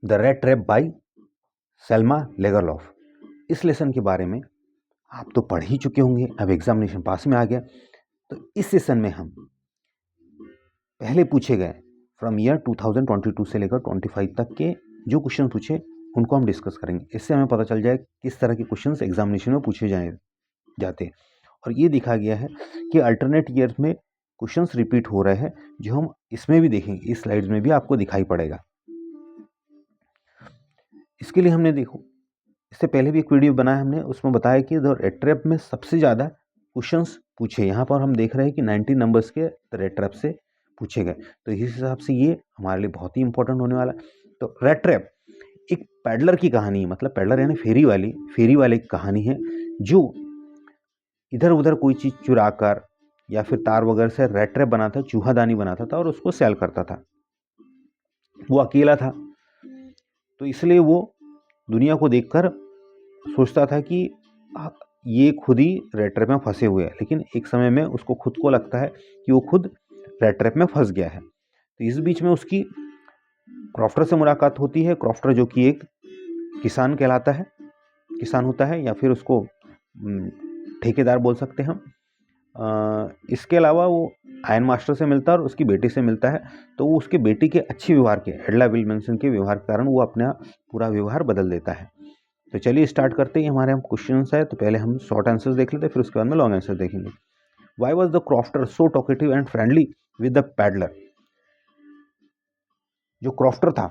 The rat trap by Selma Lagerlof. इस lesson के बारे में आप तो पढ़ ही चुके होंगे, अब एग्जामिनेशन पास में आ गया। तो इस सेशन में हम पहले पूछे गए फ्रॉम ईयर 2022 से लेकर 25 तक के जो क्वेश्चन पूछे उनको हम डिस्कस करेंगे। इससे हमें पता चल जाए किस तरह के क्वेश्चंस एग्जामिनेशन में पूछे जाते हैं। और ये दिखा गया है कि अल्टरनेट ईयर्स में क्वेश्चंस रिपीट हो रहे हैं, जो हम इसमें भी देखेंगे, इस स्लाइड्स में भी आपको दिखाई पड़ेगा। इसके लिए हमने देखो, इससे पहले भी एक वीडियो बनाया हमने, उसमें बताया कि द रेड ट्रैप में सबसे ज़्यादा क्वेश्चंस पूछे। यहाँ पर हम देख रहे हैं कि 90 नंबर्स के रेड ट्रैप से पूछे गए। तो इस हिसाब से ये हमारे लिए बहुत ही इंपॉर्टेंट होने वाला। तो रेड ट्रैप एक पैडलर की कहानी है, मतलब पैडलर यानी फेरी वाले की कहानी है, जो इधर उधर कोई चीज़ चुरा कर या फिर तार वगैरह से रेड ट्रैप बनाता, चूहादानी बनाता था और उसको सेल करता था। वो अकेला था, तो इसलिए वो दुनिया को देखकर सोचता था कि ये खुद ही रेड ट्रैप में फंसे हुए हैं। लेकिन एक समय में उसको खुद को लगता है कि वो खुद रेड ट्रैप में फंस गया है। तो इस बीच में उसकी क्रॉफ्टर से मुलाकात होती है। क्रॉफ्टर जो कि एक किसान कहलाता है, किसान होता है, या फिर उसको ठेकेदार बोल सकते हैं हम। इसके अलावा वो आयन मास्टर से मिलता है और उसकी बेटी से मिलता है। तो वो उसके बेटी के अच्छे व्यवहार के, एडला विल्मसन के व्यवहार के कारण वो अपना पूरा व्यवहार बदल देता है। तो चलिए स्टार्ट करते हैं। हमारे हम क्वेश्चंस है, तो पहले हम शॉर्ट आंसर्स देख लेते हैं, फिर उसके बाद में लॉन्ग आंसर देखेंगे। Why was the crofter so talkative and friendly with the peddler? जो क्रॉफ्टर था,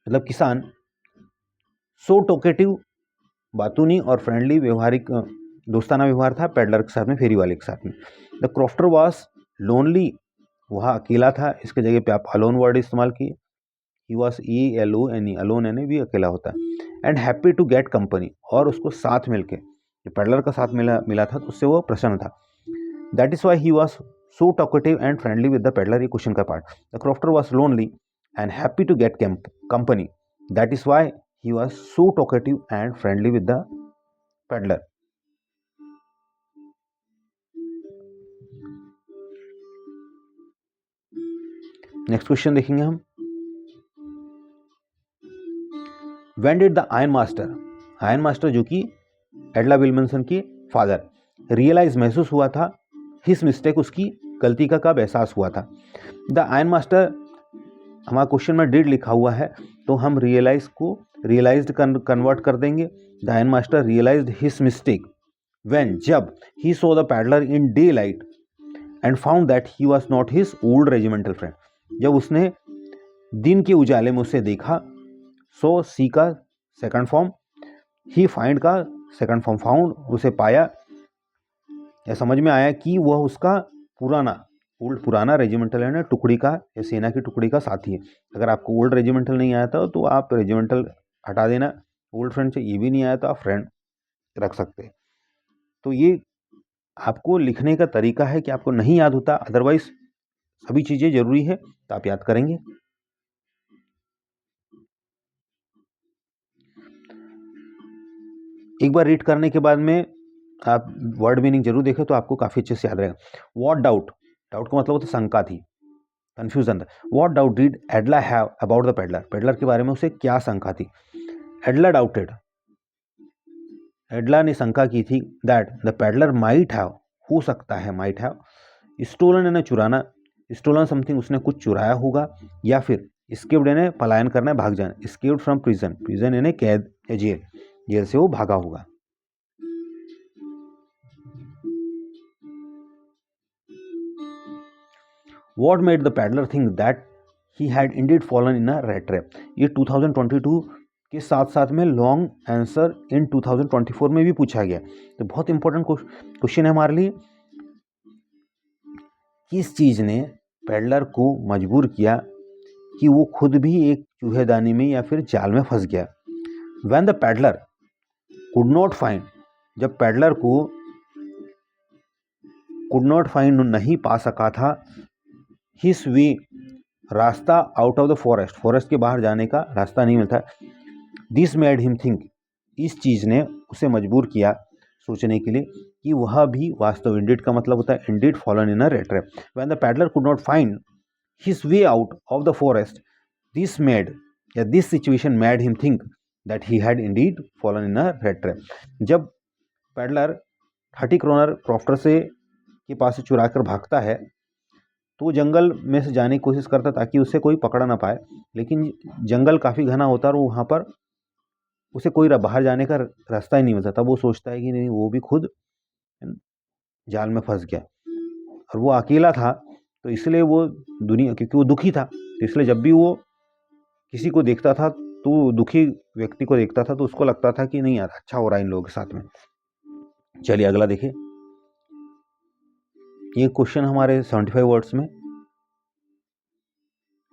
मतलब किसान, सो टॉकेटिव, बातूनी और फ्रेंडली, व्यवहारिक दोस्ताना व्यवहार था पैडलर के साथ में, फेरी वाले के साथ में। द क्रॉफ्टर वॉज लोनली, वह अकेला था। इसके जगह पे आप अलोन वर्ड इस्तेमाल किए। ही वॉज ALONE, अलोन यानी भी अकेला होता है। And happy to get company, और उसको साथ मिलके, जो पैडलर का साथ मिला था, तो उससे वो प्रसन्न था। That is why he was so talkative and friendly with the peddler. ये क्वेश्चन का part. The crofter was lonely and happy to get company. That is why he was so talkative and friendly with the peddler. Next question देखेंगे हम। When did the Iron Master जो कि एडला विल्मसन के father, realise, महसूस हुआ था, हिस mistake, उसकी गलती का कब एहसास हुआ था? द आयरन मास्टर, हमारा क्वेश्चन में डिड लिखा हुआ है, तो हम रियलाइज को रियलाइज्ड कन्वर्ट कर देंगे। The iron master realised his mistake when, जब, he saw the peddler in daylight and found that he was not his old regimental friend. जब उसने दिन के उजाले में उसे देखा, सो सी का सेकंड फॉर्म, ही फाइंड का सेकंड फॉर्म फाउंड, उसे पाया या समझ में आया कि वह उसका पुराना रेजिमेंटल है ना, टुकड़ी का या सेना की टुकड़ी का साथी है। अगर आपको ओल्ड रेजिमेंटल नहीं आया था तो आप रेजिमेंटल हटा देना, ओल्ड फ्रेंड से ये भी नहीं आया तो आप फ्रेंड रख सकते हैं। तो ये आपको लिखने का तरीका है कि आपको नहीं याद होता, अदरवाइज सभी चीज़ें जरूरी है तो आप याद करेंगे। एक बार रीड करने के बाद में आप वर्ड मीनिंग जरूर देखें तो आपको काफ़ी अच्छे से याद रहेगा। व्हाट डाउट, डाउट का मतलब होता है शंका थी, कंफ्यूजन था। What doubt did एडला have about the peddler, peddler के बारे में उसे क्या शंका थी? एडला डाउटेड, एडला ने शंका की थी, that the peddler might have, हो सकता है, माइट हैव, स्टोलन यानी चुराना, स्टोलन समथिंग, उसने कुछ चुराया होगा, या फिर एस्केप्ड यानी पलायन करना, भाग जाना, एस्केप्ड फ्रॉम प्रिजन, प्रिजन यानी कैद या जेल, जेल से वो भागा होगा। What made the peddler think that he had indeed fallen in a rat trap? ये 2022 के साथ साथ में लॉन्ग आंसर इन 2024 में भी पूछा गया। तो बहुत इंपॉर्टेंट क्वेश्चन है हमारे लिए। किस चीज़ ने पेडलर को मजबूर किया कि वो खुद भी एक चूहेदानी में या फिर जाल में फंस गया? When the peddler could not find, जब पेडलर को could not find नहीं पा सका था हिस वे, रास्ता, out of the forest, forest के बाहर जाने का रास्ता नहीं मिलता, दिस मेड हिम थिंक, इस चीज़ ने उसे मजबूर किया सोचने के लिए कि वह भी वास्तव, इंडीड का मतलब होता है Indeed fallen in a rat trap. When the peddler could not find his way out of the forest, this situation made him think that he had indeed fallen in a rat trap. जब peddler 30 kroner crofter से के पास से चुरा कर भागता है तो वो जंगल में से जाने की कोशिश करता ताकि उसे कोई पकड़ ना पाए, लेकिन जंगल काफ़ी घना होता है और वहाँ पर उसे कोई बाहर जाने का रास्ता ही नहीं मिलता। तब वो सोचता है कि नहीं, वो भी खुद जाल में फंस गया और वो अकेला था, तो इसलिए वो दुनिया, क्योंकि वो दुखी था, तो इसलिए जब भी वो किसी को देखता था, तो दुखी व्यक्ति को देखता था, तो उसको लगता था कि नहीं यार, अच्छा हो रहा है इन लोगों के साथ में। चलिए अगला देखिए। ये क्वेश्चन हमारे 75 वर्ड्स में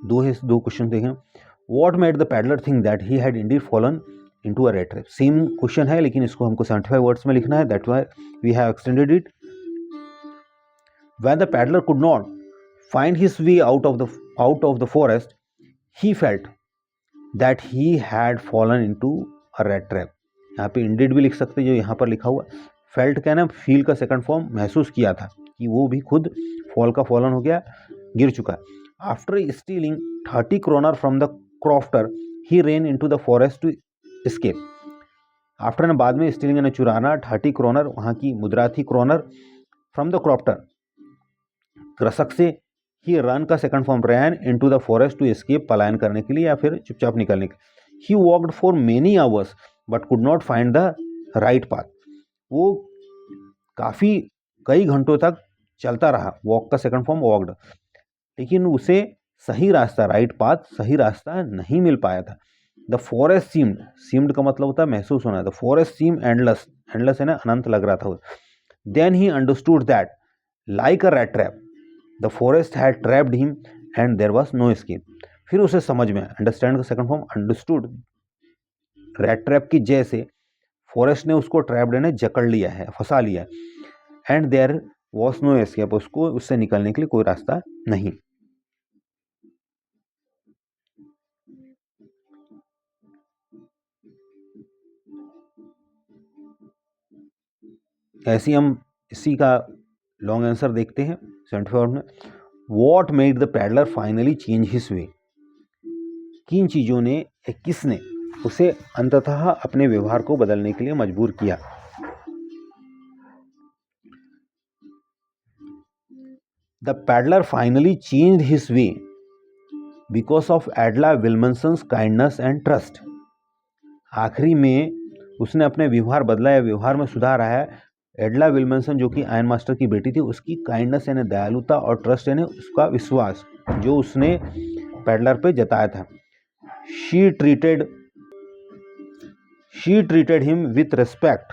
दो क्वेश्चन देखें। What made the peddler think that he had indeed fallen into a rat trap. Same question है, लेकिन इसको हमको 75 वर्ड्स में लिखना है, that why we have extended it. When the peddler could not find his way out of the forest, he felt that he had fallen into a rat trap. यहाँ पे Indeed भी लिख सकते हैं, जो यहाँ पर लिखा हुआ फेल्ट क्या ना, फील का सेकंड फॉर्म, महसूस किया था कि वो भी खुद फॉल का फॉलन हो गया, गिर चुका है। After stealing 30 kroner from the crofter, he ran into the forest to escape. After ने बाद में स्टीलिंग ने चुराना 30 क्रोनर, वहाँ की मुद्रा थी क्रोनर, फ्रॉम द क्रॉफ्टर कृषक से, ही रन का second form ran into the forest to escape, पलायन करने के लिए या फिर चुपचाप निकलने के लिए। He walked for many hours but could not find the right path. वो कई घंटों तक चलता रहा, वॉक का सेकंड फॉर्म वॉकड, लेकिन उसे सही रास्ता, राइट पाथ, सही रास्ता नहीं मिल पाया था। द फॉरेस्ट सीम्ड का मतलब होता है महसूस होना। The forest seem endless, endless है ना, अनंत लग रहा था। Then he understood that like a rat trap the forest had trapped him and there was no escape. फिर उसे समझ में, अंडरस्टैंड का second form understood, rat trap की जैसे फॉरेस्ट ने उसको ट्रैप्ड यानी जकड़ लिया है, फंसा लिया है, and there was no escape, उसको उससे निकलने के लिए कोई रास्ता नहीं। ऐसे हम इसी का लॉन्ग आंसर देखते हैं 74 में। What made the peddler finally change his way. किन चीज़ों ने, किसने उसे अंततः अपने व्यवहार को बदलने के लिए मजबूर किया। The peddler finally changed his way because of Edla Willmansson's kindness and trust. आखिरी में उसने अपने व्यवहार बदला या व्यवहार में सुधार आया है एडला विल्मसन, जो कि आयन मास्टर की बेटी थी, उसकी काइंडनेस यानी दयालुता और ट्रस्ट यानी उसका विश्वास जो उसने पैडलर पे जताया था। She treated him with respect.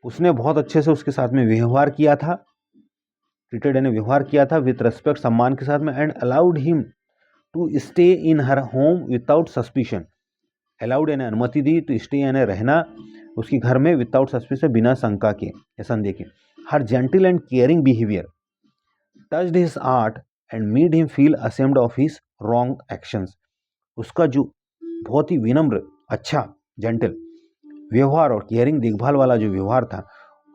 उसने बहुत अच्छे से उसके साथ में व्यवहार किया था। ट्रीटेड यानी व्यवहार किया था, विथ रिस्पेक्ट, सम्मान के साथ में, and allowed him to stay in her home without suspicion. Allowed यानी अनुमति दी, तो स्टे यानी रहना उसके घर में, विदाउट सस्पिशन, बिना शंका के या संदेह के। Her gentle and caring behaviour touched his heart and made him feel ashamed of his wrong actions. उसका जो बहुत ही विनम्र, अच्छा, जेंटल व्यवहार और केयरिंग, देखभाल वाला जो व्यवहार था,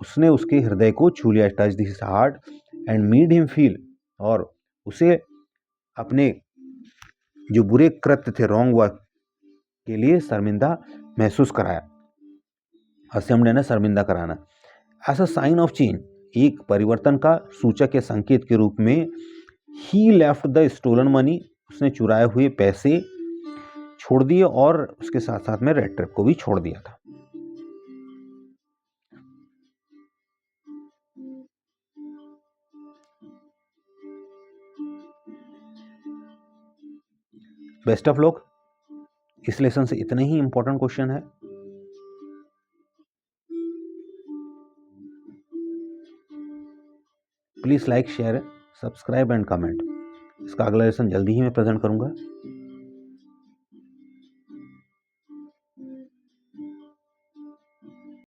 उसने उसके हृदय को छू लिया। Touch this heart and made him feel, और उसे अपने जो बुरे कृत्य थे, रॉन्ग वर्क के लिए शर्मिंदा महसूस कराया। असेम्ड यानी शर्मिंदा कराना। As a sign of change, एक परिवर्तन का सूचक या संकेत के रूप में, he left the stolen money, उसने चुराए हुए पैसे छोड़ दिए और उसके साथ साथ में रेड ट्रैप को भी छोड़ दिया था। Best of luck. इस लेसन से इतने ही इंपॉर्टेंट क्वेश्चन है। Please like, share, subscribe and comment. इसका अगला लेसन जल्दी ही मैं प्रेजेंट करूंगा।